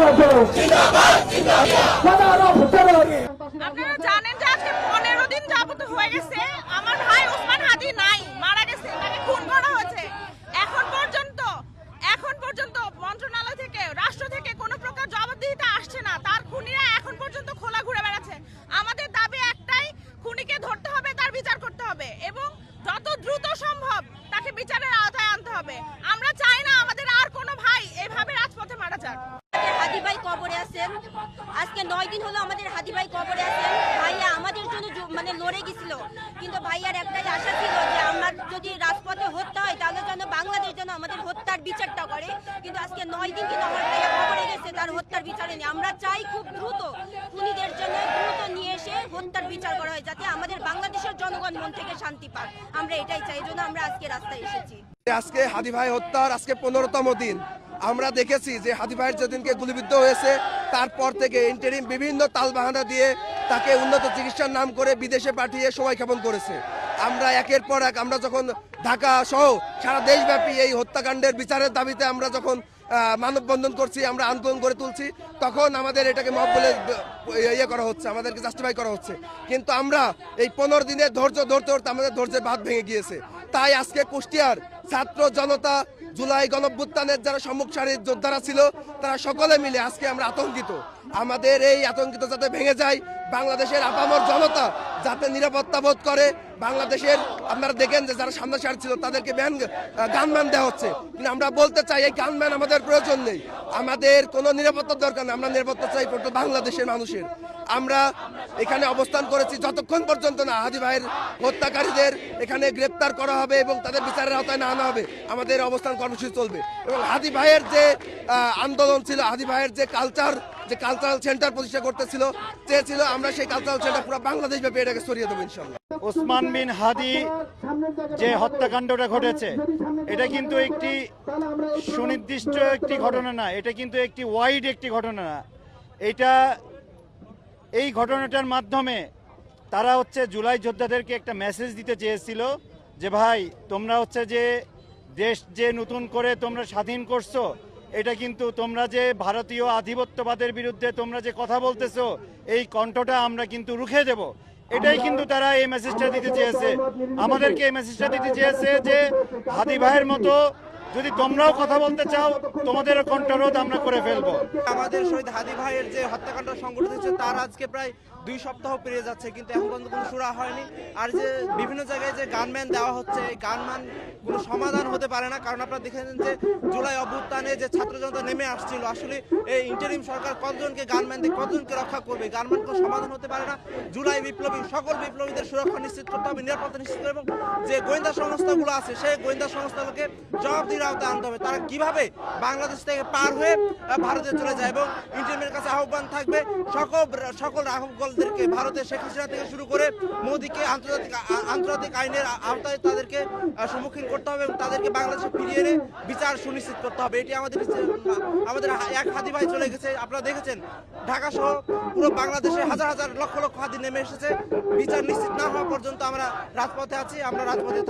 আপনারা জানেন যে আজকে 15 দিন যাবত হয়ে গেছে আমার ভাই ওসমান হাদি নাই, মারা গেছে, তাকে খুন করা হয়েছে। এখন পর্যন্ত মন্ত্রণালয় থেকে, রাষ্ট্র থেকে কোনো প্রকার জবাবদিহিতা আসছে না। তার খুনিরা এখন পর্যন্ত খোলা ঘুরে বেড়াচ্ছে। আমাদের দাবি একটাই, খুনিকে ধরতে হবে, তার বিচার করতে হবে এবং যত দ্রুত সম্ভব তাকে বিচারের আওতায় আনতে হবে। আমরা চাই না আমাদের আর কোনো ভাই এভাবে রাজপথে মারা যাক। হাদি ভাই কবরে আছেন, আজকে 9 দিন হলো আমাদের হাদি ভাই কবরে আছেন। ভাইয়া আমাদের জন্য মানে লড়ে গেছিল, কিন্তু ভাইয়ার একটাই আশা ছিল যে আমরা যদি রাজপথে হত্যা হয় তাহলে যেন বাংলাদেশ যেন আমাদের হত্যার বিচারটা করে। কিন্তু আজকে 9 দিন কিন্তু আমার ভাইয়া কবরে গেছে, তার হত্যার বিচারে নেই। আমরা চাই খুব দ্রুত খুনিদের জন্য দ্রুত নিয়ে এসে হত্যার বিচার করা হয়, যাতে আমাদের বাংলাদেশের জনগণ মন থেকে শান্তি পায়। আমরা এটাই চাই, জন্য আমরা আজকে রাস্তায় এসেছি। আজকে হাদি ভাই হত্যার আজকে 15তম দিন। আমরা দেখেছি যে হাদি ভাইয়ের যেদিনকে গুলিবিদ্ধ হয়েছে তারপর থেকে ইন্টারিম বিভিন্ন তালবাহানা দিয়ে তাকে উন্নত চিকিৎসার নাম করে বিদেশে পাঠিয়ে সময়ক্ষেপণ করেছে। আমরা একের পর এক, আমরা যখন ঢাকা সহ সারা দেশব্যাপী এই হত্যাকাণ্ডের বিচারের দাবিতে আমরা যখন মানববন্ধন করছি, আমরা আন্দোলন করে তুলছি, তখন আমাদের এটাকে মব বলে করা হচ্ছে, আমাদেরকে জাস্টিফাই করা হচ্ছে। কিন্তু আমরা এই 15 দিনের ধৈর্য ধরতে ধরতে আমাদের ধৈর্যের বাঁধ ভেঙে গিয়েছে। তাই আজকে কুষ্টিয়ার ছাত্র জনতা, জুলাই গণঅভ্যুত্থানের যারা সম্মুখ সারির যোদ্ধারা ছিল, তারা সকলে মিলে আজকে আমরা আতঙ্কিত। আমাদের এই আতঙ্কিত যাতে ভেঙে যায়, বাংলাদেশের আপামর জনতা যাতে নিরাপত্তা বোধ করে। বাংলাদেশের আপনারা দেখেন যে যারা সামনে সার ছিল তাদেরকে গানম্যান দেওয়া হচ্ছে, কিন্তু আমরা বলতে চাই এই গানম্যান আমাদের প্রয়োজন নেই। আমাদের কোনো নিরাপত্তার দরকার নেই, আমরা নিরাপত্তা চাই বাংলাদেশের মানুষের। আমরা এখানে অবস্থান করেছি যতক্ষণ পর্যন্ত না হাদি ভাইয়ের হত্যাকারীদের এখানে গ্রেপ্তার করা হবে এবং তাদের বিচারের আওতায় না আনা হবে, আমাদের অবস্থান কর্মসূচি চলবে। এবং হাদি ভাইয়ের যে আন্দোলন ছিল, হাদি ভাইয়ের যে কালচারাল সেন্টার প্রতিষ্ঠা করতেছিল, চেয়েছিল, আমরা সেই কালচারাল সেন্টার পুরো বাংলাদেশ ব্যাপী এটাকে ছড়িয়ে দেবো ইনশাল্লাহ। ওসমান বিন হাদি যে হত্যাকাণ্ডটা ঘটেছে, এটা কিন্তু একটি সুনির্দিষ্ট একটি ঘটনা না, এটা কিন্তু একটি ওয়াইড একটি ঘটনা না। এই ঘটনাটার মাধ্যমে তারা জুলাই যোদ্ধাদেরকে একটা মেসেজ দিতে চেয়েছিল যে ভাই, তোমরা যে দেশ যে নতুন করে তোমরা স্বাধীন করছো, এটা কিন্তু তোমরা যে ভারতীয় আধিপত্যবাদের বিরুদ্ধে তোমরা যে কথা বলতেছো, এই কণ্ঠটা আমরা কিন্তু রুখে দেব। এটাই কিন্তু তারা এই মেসেজটা দিতে চেয়েছে, আমাদেরকে এই মেসেজটা দিতে চেয়েছে যে হাদি ভাইয়ের মতো যদি তোমরাও কথা বলতে চাও, তোমাদেরও কণ্ঠরোধ আমরা করে ফেলবো। আমাদের শহীদ হাদি ভাইয়ের যে হত্যাকাণ্ড সংঘটিত হয়েছে তার আজকে প্রায় 2 সপ্তাহ পেরিয়ে যাচ্ছে, কিন্তু এখন পর্যন্ত কোনো সুরা হয়নি। আর যে বিভিন্ন জায়গায় যে গানম্যান দেওয়া হচ্ছে, এই গানম্যান কোনো সমাধান হতে পারে না। কারণ আপনারা দেখেছেন যে জুলাই অভ্যুত্থানে যে ছাত্র জনতা নেমে আসছিল, আসলে এই ইন্টারিম সরকার কতজনকে গানম্যান দিয়ে কতজনকে রক্ষা করবে? গানম্যান কোনো সমাধান হতে পারে না। জুলাই বিপ্লবী সকল বিপ্লবীদের সুরক্ষা নিশ্চিত করতে হবে, নিরাপত্তা নিশ্চিত করতে হবে, এবং যে গোয়েন্দা সংস্থাগুলো আছে সেই গোয়েন্দা সংস্থাগুলোকে জবাবদিহির আওতায় আনতে হবে। তারা কিভাবে বাংলাদেশ থেকে পার হয়ে ভারতে চলে যায়, এবং ইন্টারিমের কাছে আহ্বান থাকবে সকল রাঘবগলদেরকে, ভারতের শেখ হাসিনা থেকে শুরু করে মোদিকে আন্তর্জাতিক আইনের আওতায় তাদেরকে সম্মুখীন করতে হবে এবং তাদেরকে বাংলাদেশে ফিরিয়ে এনে বিচার সুনিশ্চিত করতে হবে। এটি আমাদের এক হাদি ভাই চলে গেছে, আপনারা দেখেছেন ঢাকা সহ পুরো বাংলাদেশে হাজার হাজার লক্ষ লক্ষ হাদি নেমে এসেছে। বিচার নিশ্চিত না হওয়া পর্যন্ত আমরা রাজপথে আছি, আমরা রাজপথে